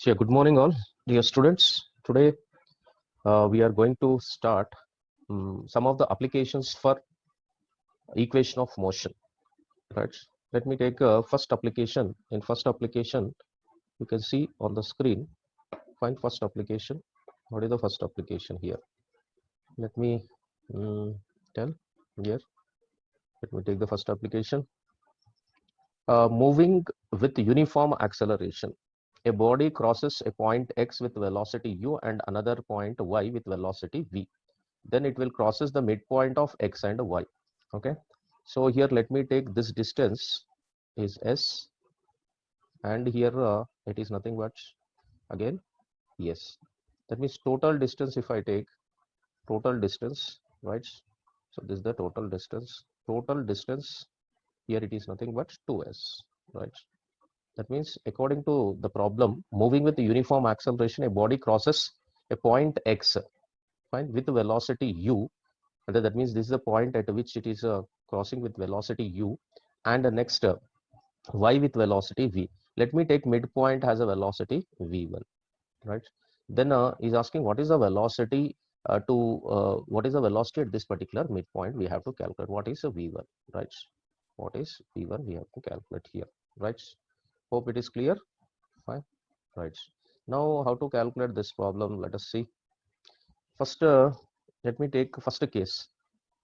Yeah, good morning, all dear students. Today we are going to start some of the applications for equation of motion. Right. Let me take first application. In first application, you can see on the screen. Find first application. What is the first application here? Let me tell here. Let me take the first application. Moving with uniform acceleration. A body crosses a point x with velocity u and another point y with velocity v. Then it will crosses the midpoint of x and y. Okay, so here let me take this distance is s, and here it is nothing but again yes. That means total distance, if I take total distance, right? So this is the total distance. Total distance here it is nothing but 2s, right? That means according to the problem, moving with the uniform acceleration, a body crosses a point x, fine, with velocity u. That means this is the point at which it is crossing with velocity u, and the next y with velocity v. Let me take midpoint has a velocity v1, right? Then is asking what is the velocity what is the velocity at this particular midpoint. We have to calculate what is a v1, right? What is v1? We have to calculate here, right? Hope it is clear. Fine, right? Now how to calculate this problem? Let us see. First, let me take first case.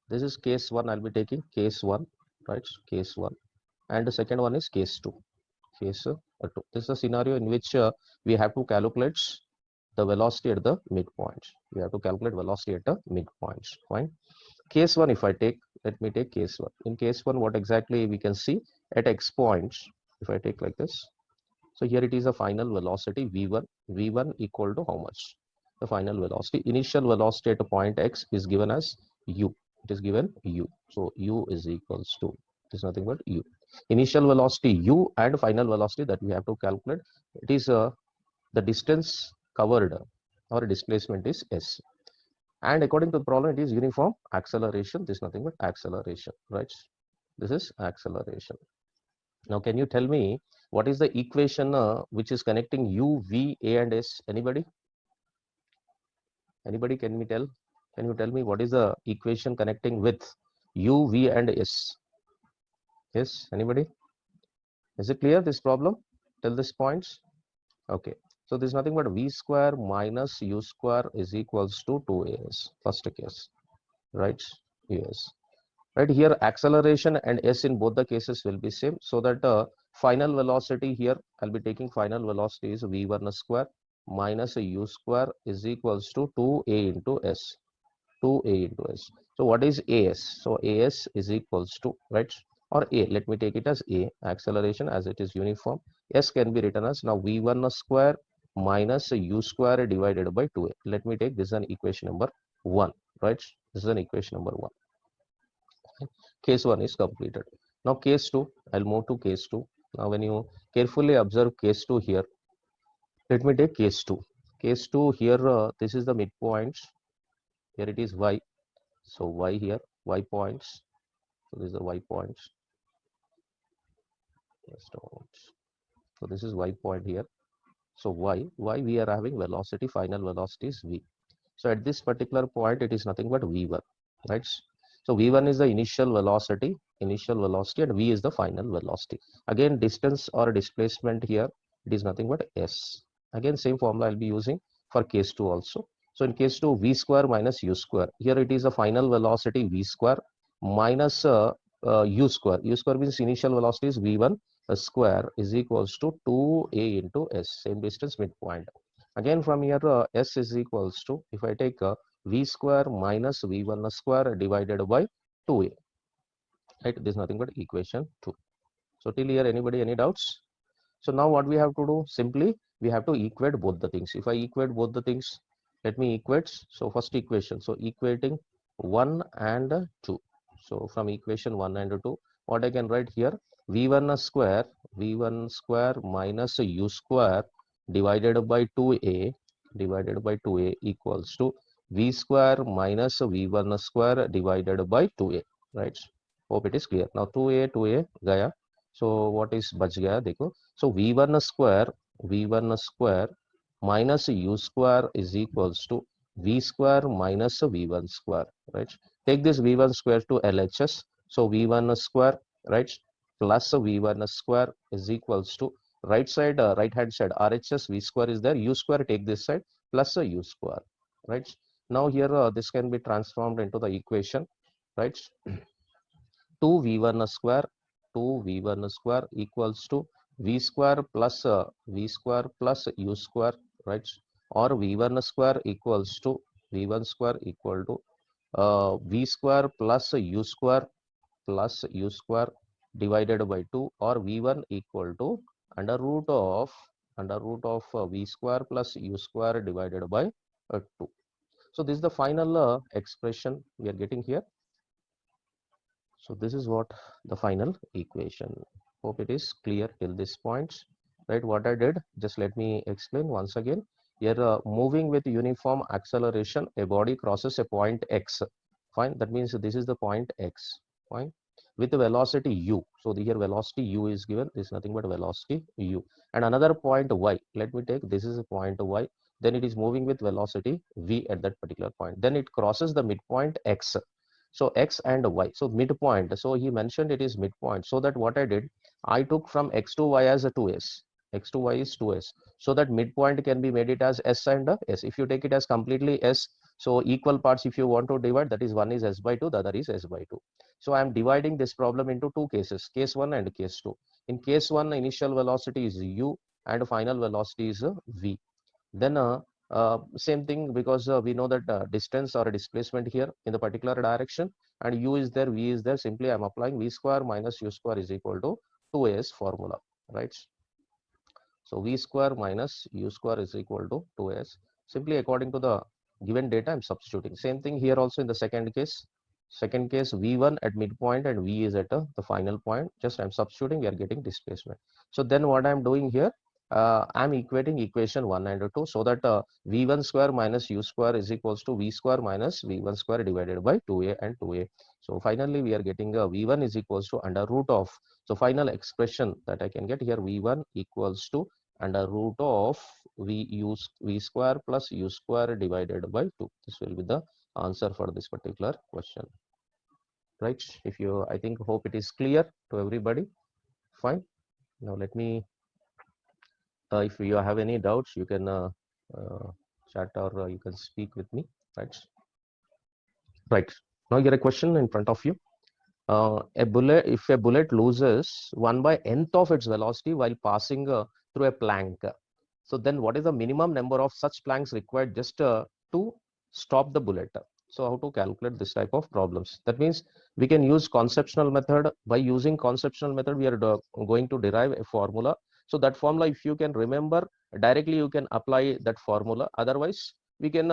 This is case 1. I'll be taking case 1, right? Case 1, and the second one is case 2. Case 2. This is a scenario in which we have to calculate the velocity at the midpoint. We have to calculate velocity at the midpoint. Fine. Case 1, if I take, let me take case 1. In case 1, what exactly we can see at x points, if I take like this. So here it is a final velocity v1. v1 equal to how much? The final velocity. Initial velocity at a point x is given as u. It is given u. So u is equals to, it is nothing but u. Initial velocity u and final velocity that we have to calculate. It is the distance covered or displacement is s. And according to the problem, it is uniform acceleration. This is nothing but acceleration, right? This is acceleration. Now, can you tell me what is the equation which is connecting u, v, a, and s? Anybody? Anybody? Can me tell? Can you tell me what is the equation connecting with u, v, and s? Yes. Anybody? Is it clear this problem till this points? Okay. So this is nothing but v square minus u square is equals to 2as. First case, right? Yes. Right here, acceleration and s in both the cases will be same. So that final velocity here, I'll be taking final velocity is v1 square minus u square is equals to 2a into s. 2a into s. So what is as? So as is equals to, right? Or a, let me take it as a, acceleration, as it is uniform. S can be written as now v1 square minus u square divided by 2a. Let me take this is an equation number 1, right? This is an equation number 1. Case 1 is completed. Now case 2, I'll move to case 2. Now when you carefully observe case 2 here, let me take case 2. Case 2 here, this is the midpoint. Here it is y. So y here, y points. So this is the y points. So this is y point here. So y we are having velocity, final velocity is v. So at this particular point, it is nothing but v1, right? So v1 is the initial velocity, and v is the final velocity. Again, distance or displacement here, it is nothing but s. Again, same formula I'll be using for case 2 also. So in case 2, v square minus u square. Here it is a final velocity v square minus u square. U square means initial velocity is v1 square is equals to 2a into s, same distance midpoint. Again from here s is equals to, if I take v square minus v1 square divided by 2a, right? This is nothing but equation 2. So till here, anybody any doubts? So now what we have to do, simply we have to equate both the things. If I equate both the things, let me equate. So first equation, so equating 1 and 2. So from equation 1 and 2, what I can write here, v1 square minus u square divided by 2a equals to v square minus v1 square divided by 2a, right? Hope it is clear. Now 2a gaya. So what is bach gaya? Dekho. So v1 square minus u square is equals to v square minus v1 square, right? Take this v1 square to LHS. So v1 square, right, plus v1 square is equals to right side, right hand side RHS, v square is there, u square take this side plus u square, right? Now here this can be transformed into the equation, right? 2v1 square, 2v1 square equals to v square plus v square plus u square, right? Or v1 square equals to v1 square equal to v square plus u square divided by 2, or v1 equal to under root of v square plus u square divided by 2. So this is the final expression we are getting here. So this is what the final equation. Hope it is clear till this point, right? What I did, just let me explain once again. Here, moving with uniform acceleration, a body crosses a point x. Fine. That means this is the point x. Fine. With the velocity u. So here velocity u is given. This is nothing but velocity u. And another point y. Let me take this is a point y. Then it is moving with velocity v at that particular point. Then it crosses the midpoint x. So x and y, so midpoint, so he mentioned it is midpoint. So that what I did, I took from x to y as a 2s, x to y is 2s, so that midpoint can be made it as s and s. If you take it as completely s, so equal parts if you want to divide, that is one is s by 2, the other is s by 2. So I am dividing this problem into two cases, case 1 and case 2. In case 1, initial velocity is u and final velocity is v. Then same thing, because we know that distance or displacement here in the particular direction, and u is there, v is there, simply I'm applying v square minus u square is equal to 2as formula, right? So v square minus u square is equal to 2as. Simply according to the given data, I'm substituting. Same thing here also in the second case. Second case, v1 at midpoint and v is at the final point. Just I'm substituting, we are getting displacement. So then what I'm doing here, I'm equating equation 1 and 2, so that v1 square minus u square is equals to v square minus v1 square divided by 2a and 2a. So finally we are getting v1 is equals to under root of, so final expression that I can get here, v1 equals to under root of v square plus u square divided by 2. This will be the answer for this particular question, right? If you, I think, hope it is clear to everybody. Fine. Now let me, if you have any doubts, you can chat, or you can speak with me, right? Right. Now here a question in front of you. If a bullet loses 1 by nth of its velocity while passing through a plank, so then what is the minimum number of such planks required just to stop the bullet? So how to calculate this type of problems? That means we can use conceptual method. By using conceptual method, we are going to derive a formula. So that formula, if you can remember directly, you can apply that formula. Otherwise, we can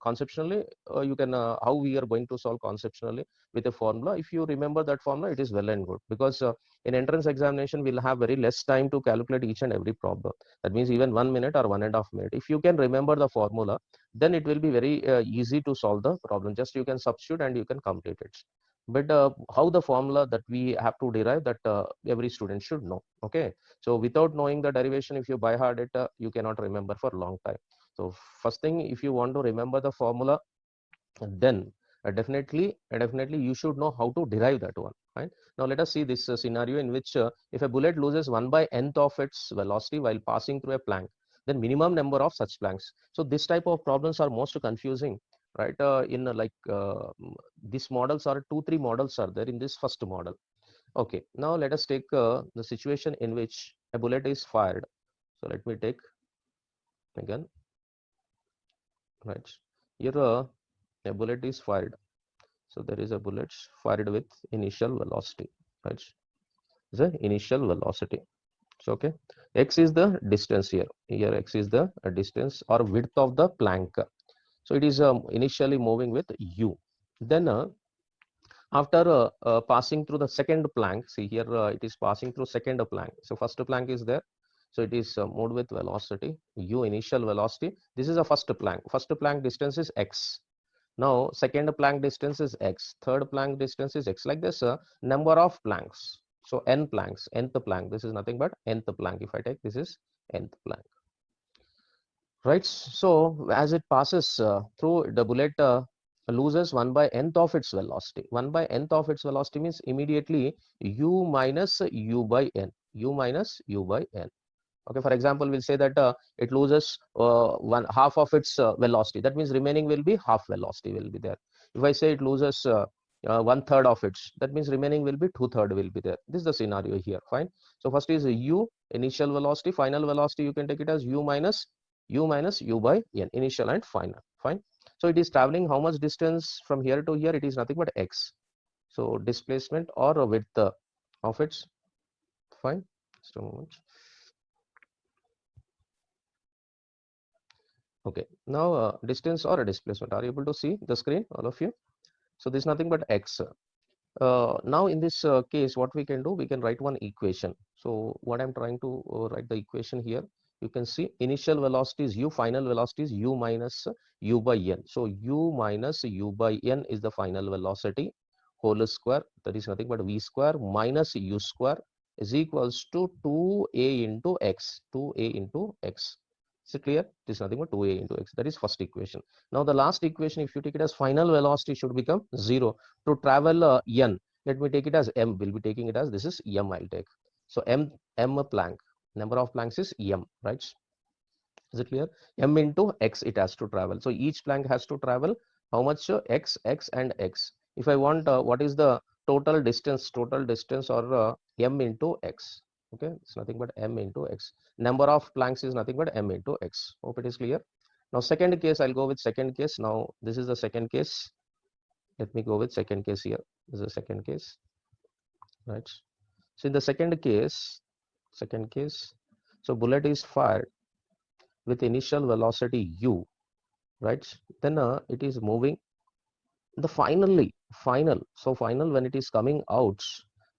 conceptually, you can how we are going to solve conceptually with a formula. If you remember that formula, it is well and good, because in entrance examination we'll have very less time to calculate each and every problem. That means even 1 minute or 1.5 minutes. If you can remember the formula, then it will be very easy to solve the problem. Just you can substitute and you can complete it. But how the formula that we have to derive, that every student should know. Okay, so without knowing the derivation, if you by heart it, you cannot remember for a long time. So first thing, if you want to remember the formula, then definitely you should know how to derive that one, right? Now let us see this scenario in which if a bullet loses 1 by nth of its velocity while passing through a plank, then minimum number of such planks. So this type of problems are most confusing, right? In these models are 2-3 models are there in this first model. Okay, now let us take the situation in which a bullet is fired. So let me take again, right? Here a bullet is fired. So there is a bullet fired with initial velocity, right? The initial velocity. So okay, x is the distance here. Here x is the distance or width of the plank. So it is initially moving with u. Then after passing through the second plank, see here it is passing through second plank. So first plank is there. So it is moved with velocity u, initial velocity. This is a first plank. First plank distance is x. Now second plank distance is x, third plank distance is x, like this number of planks. So n planks, nth plank, this is nothing but nth plank. If I take, this is nth plank. Right. So as it passes through, the bullet loses 1 by nth of its velocity. 1 by nth of its velocity means immediately u minus u by n. U minus u by n. Okay, for example, we'll say that it loses one half of its velocity. That means remaining will be half velocity will be there. If I say it loses 1/3 of its, that means remaining will be 2/3 will be there. This is the scenario here. Fine. So first is u, initial velocity, final velocity. You can take it as u minus u by n, initial and final. Fine. So it is traveling how much distance from here to here? It is nothing but x. So displacement or width of its. Fine. Just a moment. Okay, now distance or a displacement. Are you able to see the screen, all of you? So this is nothing but x. Now in this case, what we can do, we can write one equation. So what I'm trying to write the equation here, you can see initial velocity is u, final velocity is u minus u by n. So u minus u by n is the final velocity whole square, that is nothing but v square minus u square is equals to 2a into x, 2a into x. Is it clear? This is nothing but 2a into x. That is first equation. Now the last equation, if you take it as final velocity, should become 0. To travel n, let me take it as m. We'll be taking it as this is m. I'll take. So m plank. Number of planks is m, right? Is it clear? M into x it has to travel. So each plank has to travel how much? X, x, and x. If I want what is the total distance or m into x. Okay, it's nothing but m into x. Number of planks is nothing but m into x. Hope it is clear. Now second case, I'll go with second case. Now this is the second case. Let me go with second case here. This is the second case, right? So in the second case, so bullet is fired with initial velocity u, right? Then it is moving the final when it is coming out,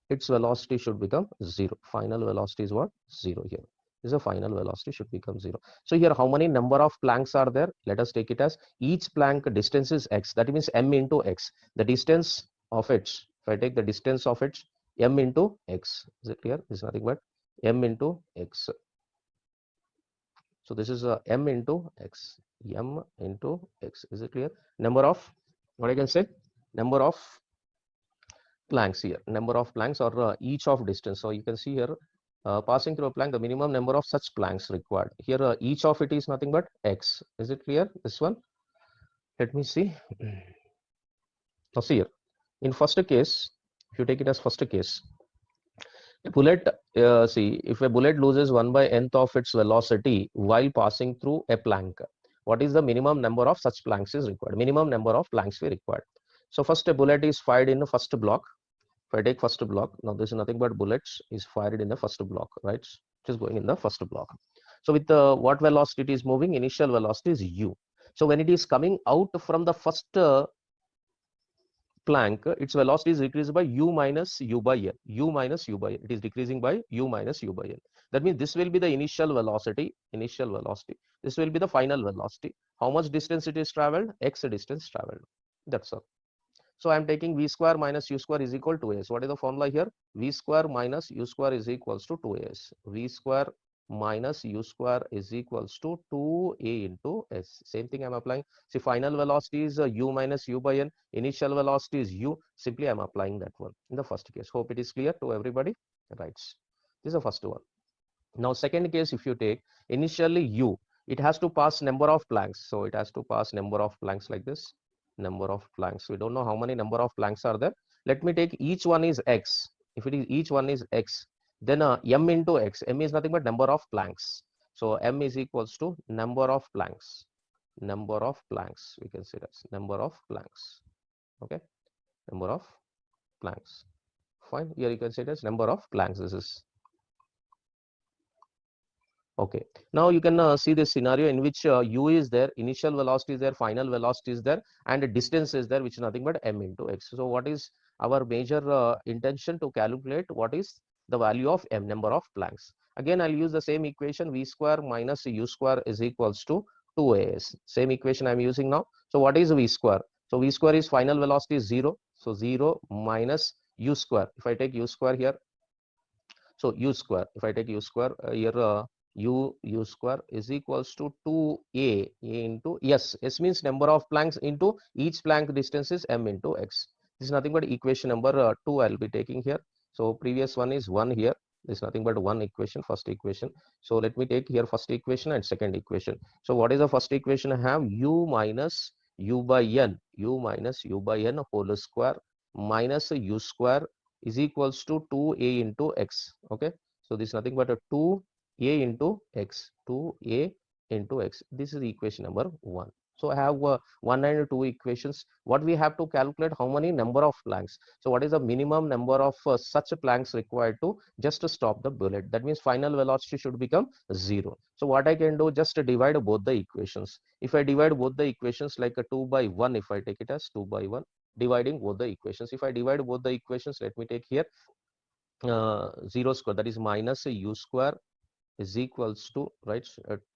its velocity should become 0. Final velocity is what? 0 here. This is a final velocity should become 0. So here how many number of planks are there? Let us take it as each plank distance is x. That means m into x. The distance of it, if I take the distance of it, m into x. Is it clear? This is nothing but m into x. So this is m into x. M into x. Is it clear? Number of, what I can say? Number of planks here. Number of planks or each of distance. So you can see here passing through a plank, the minimum number of such planks required. Here each of it is nothing but x. Is it clear? This one. Let me see. Now see here. In first case, if you take it as first case, a bullet, see, if a bullet loses 1 by nth of its velocity while passing through a plank, what is the minimum number of such planks is required? Minimum number of planks we required. So first a bullet is fired in the first block. If I take first block, now this is nothing but bullets is fired in the first block, right? It is going in the first block. So with what velocity it is moving? Initial velocity is u. So when it is coming out from the first plank, its velocity is decreased by u minus u by n. U minus u by n. It is decreasing by u minus u by n. That means this will be the initial velocity. Initial velocity. This will be the final velocity. How much distance it is traveled? X distance traveled. That's all. So I am taking v square minus u square is equal to as. What is the formula here? V square minus u square is equals to 2as. V square minus u square is equals to 2a into s. Same thing I am applying. See, final velocity is u minus u by n. Initial velocity is u. Simply I am applying that one in the first case. Hope it is clear to everybody. Right. This is the first one. Now second case, if you take initially u, it has to pass number of planks. So it has to pass number of planks like this. Number of planks. We don't know how many number of planks are there. Let me take each one is x. If it is each one is x, then m into x. M is nothing but number of planks. So m is equals to number of planks. Number of planks. We can say that's number of planks. Okay. Number of planks. Fine. Here you can say that's number of planks. This is okay. Now you can see this scenario in which u is there, initial velocity is there, final velocity is there, and distance is there, which is nothing but m into x. So what is our major intention to calculate? What is the value of m, number of planks? Again, I'll use the same equation, v square minus u square is equals to 2as. Same equation I'm using now. So what is v square? So v square is final velocity is 0. So 0 minus u square. If I take u square here, so u square, if I take u square here, u square is equals to 2a into s means number of planks into each plank distance is m into x. This is nothing but equation number 2 I'll be taking here. So previous one is 1 here. This is nothing but one equation, first equation. So let me take here first equation and second equation. So what is the first equation? I have u minus u by n, u minus u by n whole square minus u square is equals to 2a into x. Okay, so this is nothing but a 2a into x, 2a into x. This is equation number 1. So I have 1 and 2 equations. What we have to calculate, how many number of planks. So what is the minimum number of such planks required to just to stop the bullet? That means final velocity should become 0. So what I can do, just divide both the equations. If I divide both the equations like a 2 by 1, if I take it as 2 by 1, dividing both the equations. If I divide both the equations, let me take here 0 square, that is minus u square is equals to, right,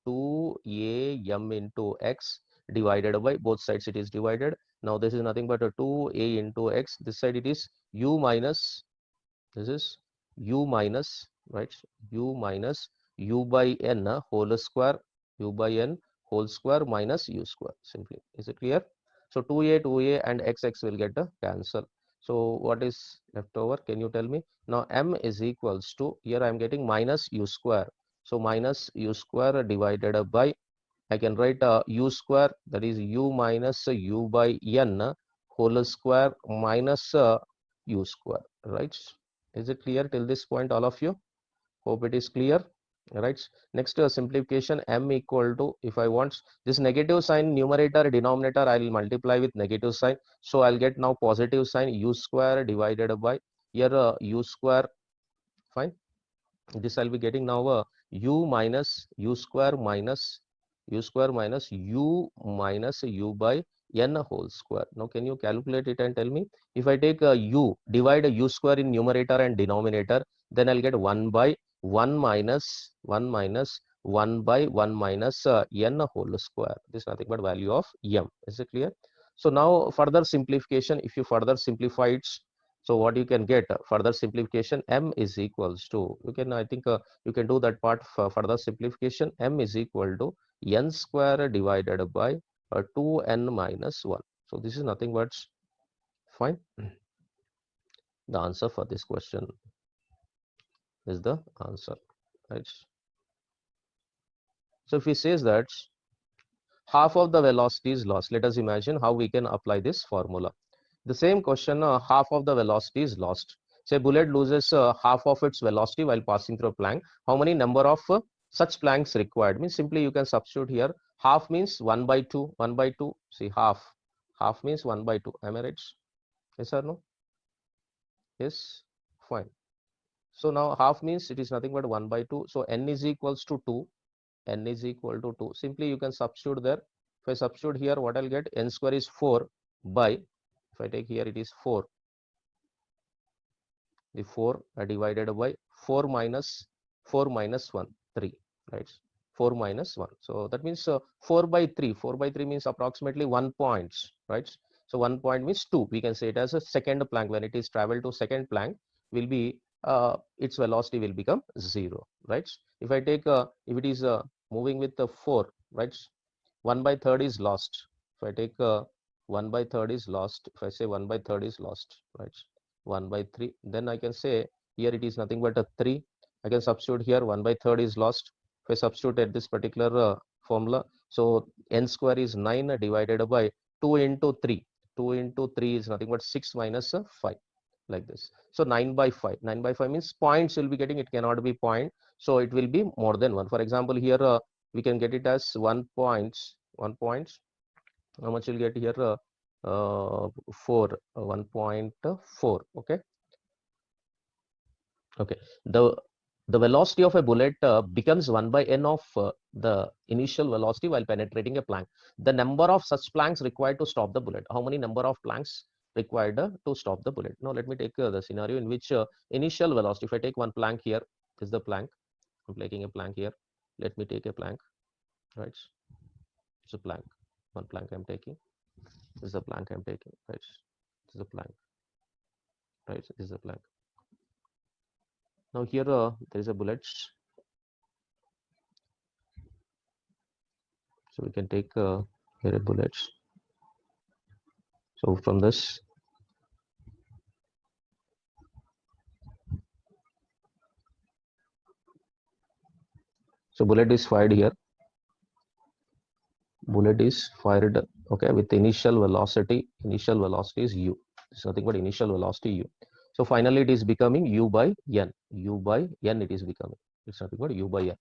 2a m into x divided by both sides, it is divided. Now this is nothing but a 2a into x. This side it is u minus, this is u minus, right, u minus u by n whole square, u by n whole square minus u square simply. Is it clear? So 2a and x will get a cancel. So what is left over? Can you tell me? Now m is equals to, here I am getting minus u square. So minus u square divided by, I can write u square, that is u minus u by n whole square minus u square, right? Is it clear till this point, all of you? Hope it is clear, right? Next simplification, m equal to, if I want this negative sign numerator denominator, I will multiply with negative sign. So I'll get now positive sign u square divided by, here u square, fine. This I'll be getting now u minus u square minus u minus u by n whole square. Now can you calculate it and tell me? If I take u, divide u square in numerator and denominator, then I'll get 1 by 1 minus 1 minus 1 by 1 minus n whole square. This is nothing but value of m. Is it clear? So now further simplification, if you further simplify it, so what you can get, further simplification, m is equals to, you can, I think you can do that part for further simplification. M is equal to n square divided by 2n minus 1. So this is nothing but, fine, the answer for this question is the answer, right? So if he says that half of the velocity is lost, let us imagine how we can apply this formula. The same question, half of the velocity is lost. Say bullet loses half of its velocity while passing through a plank. How many number of such planks required? Means simply you can substitute here. Half means 1 by 2, 1 by 2. See, half means 1 by 2. Am I right? Yes or no? Yes, fine. So now half means it is nothing but 1 by 2. So n is equals to 2. N is equal to 2. Simply you can substitute there. If I substitute here, what I'll get? N square is 4 by, if I take here, it is 4. The 4 divided by 4 minus 1, 3, right? 4 minus 1. So that means 4 by 3. 4 by 3 means approximately 1 point, right? So 1 point means 2. We can say it as a second plank. When it is traveled to second plank, will be its velocity will become 0, right? If I take if it is moving with the 4, right? 1 by third is lost. If I take 1 by third is lost, if I say 1 by third is lost, right? 1 by 3, then I can say here it is nothing but a 3. I can substitute here 1 by third is lost. If I substitute at this particular formula, so n square is 9 divided by 2 into 3. 2 into 3 is nothing but 6 minus 5, like this. So 9 by 5. 9 by 5 means points will be getting, it cannot be point. So it will be more than 1. For example, here we can get it as 1 point. 1 point. How much you'll get here? 4, 1.4. Okay. Okay. The velocity of a bullet becomes 1 by n of the initial velocity while penetrating a plank. The number of such planks required to stop the bullet. How many number of planks required to stop the bullet? Now let me take the scenario in which initial velocity. If I take one plank here, this is the plank. I'm taking a plank here. Let me take a plank. Right. It's a plank. One plank I'm taking. This is a plank I'm taking. Right. This is a plank. Right. This is a plank. Now here there is a bullet. So we can take here a bullets. So from this, so bullet is fired here. Bullet is fired, okay, with initial velocity. Initial velocity is u. It's nothing but initial velocity u. So finally it is becoming u by n. U by n it is becoming. It's nothing but u by n.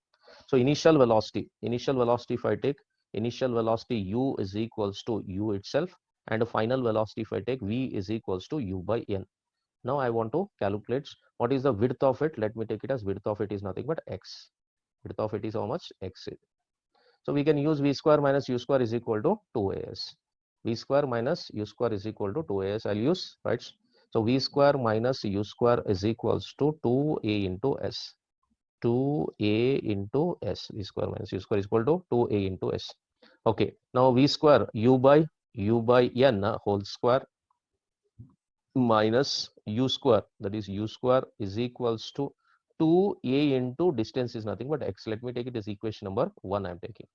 So initial velocity. Initial velocity, if I take initial velocity u is equals to u itself, and the final velocity, if I take v is equals to u by n. Now I want to calculate what is the width of it. Let me take it as width of it is nothing but x. Width of it is how much? X. So we can use v square minus u square is equal to 2as. V square minus u square is equal to 2as. I'll use, right? So v square minus u square is equals to 2a into s. 2a into s. V square minus u square is equal to 2a into s. Okay. Now v square u by n whole square minus u square, that is u square is equals to 2a into distance is nothing but x. Let me take it as equation number 1 I'm taking,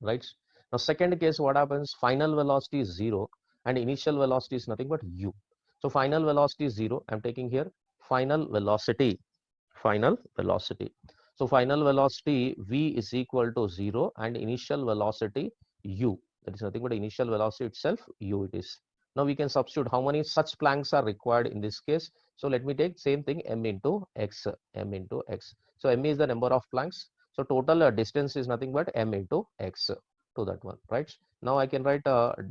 right? Now second case, what happens? Final velocity is 0 and initial velocity is nothing but u. So final velocity is 0. I'm taking here final velocity. So final velocity v is equal to 0 and initial velocity u. That is nothing but initial velocity itself u it is. Now we can substitute how many such planks are required in this case. So let me take same thing m into x. So m is the number of planks. So total distance is nothing but m into x to that one, right? Now I can write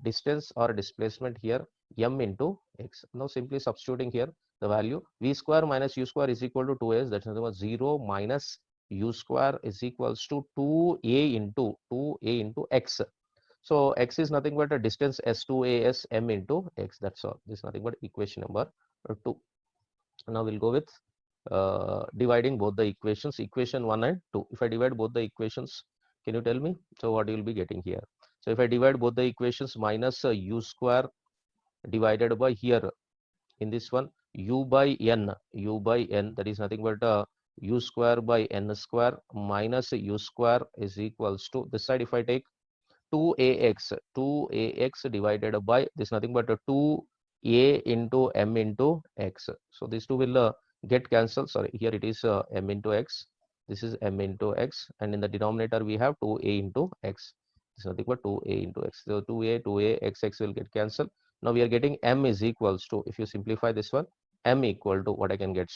distance or displacement here m into x. Now simply substituting here the value v square minus u square is equal to 2s. That's nothing but 0 minus u square is equals to 2a into x. So x is nothing but a distance s2as m into x. That's all. This is nothing but equation number 2. Now we'll go with dividing both the equations, equation 1 and 2. If I divide both the equations, can you tell me? So what you will be getting here? So if I divide both the equations, minus u square divided by here in this one u by n, that is nothing but u square by n square minus u square is equals to this side. If I take 2ax divided by this nothing but 2a into m into x. So these two will get cancelled. Sorry, here it is m into x. This is m into x, and in the denominator we have 2a into x. This is nothing but 2a into x. So 2a x will get cancelled. Now we are getting m is equals to, if you simplify this one, m equal to what I can get.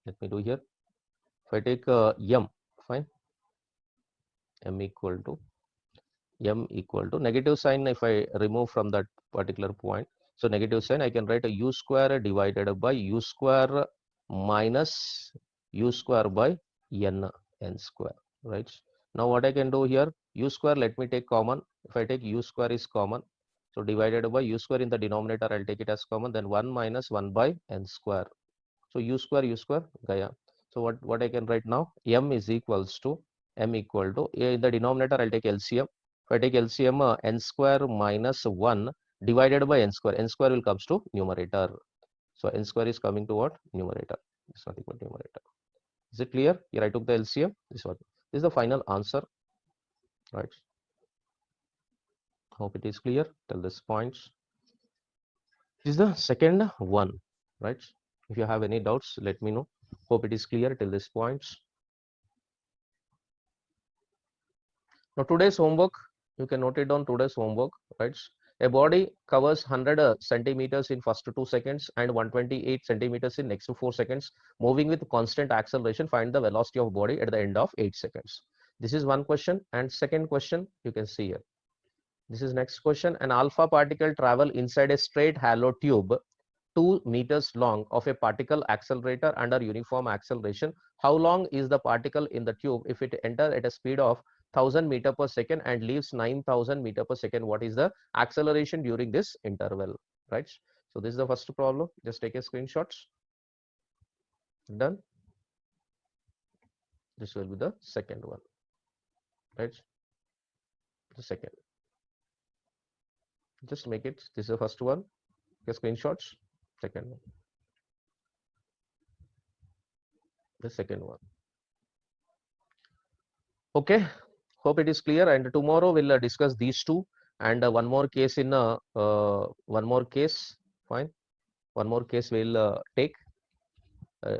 Let me do here. If I take m, fine, m equal to negative sign. If I remove from that particular point, so negative sign, I can write a u square divided by u square minus u square by n square, right? Now what I can do here, u square, let me take common. If I take u square is common, so divided by u square in the denominator, I'll take it as common, then 1 minus 1 by n square. So u square gaya. So what I can write now, m equal to in the denominator, I'll take LCM. If I take LCM, n square minus 1 divided by n square will comes to numerator. So n square is coming to what? Numerator. It's nothing but numerator. Is it clear? Here I took the LCM. This is the final answer, right? Hope it is clear till this point. This is the second one, right? If you have any doubts, let me know. Hope it is clear till this point. Now today's homework, you can note it down. Today's homework, right? A body covers 100 centimeters in first 2 seconds and 128 centimeters in next 4 seconds, moving with constant acceleration. Find the velocity of body at the end of 8 seconds. This is one question. And second question, you can see here. This is next question. An alpha particle travel inside a straight hollow tube 2 meters long of a particle accelerator under uniform acceleration. How long is the particle in the tube if it enters at a speed of 1000 meter per second and leaves 9000 meter per second? What is the acceleration during this interval, right? So this is the first problem. Just take a screenshot. Done. This will be the second one, right? The second. Just make it. This is the first one. Take screenshots. Second one. The second one. Okay. Hope it is clear. And tomorrow we'll discuss these two and one more case in one more case. Fine. One more case we'll take.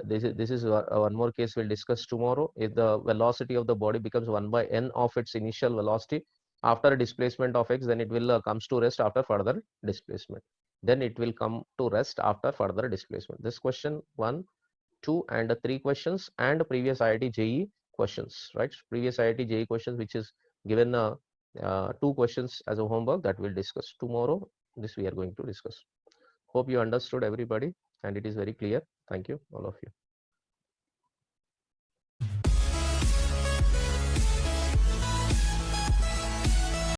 This is one more case we'll discuss tomorrow. If the velocity of the body becomes 1 by n of its initial velocity after displacement of x, then it will comes to rest after further displacement. Then it will come to rest after further displacement. This question 1, 2 and 3 questions and previous IIT JEE questions, right? Previous IIT JEE questions which is given 2 questions as a homework that we'll discuss tomorrow. This we are going to discuss. Hope you understood everybody and it is very clear. Thank you all of you.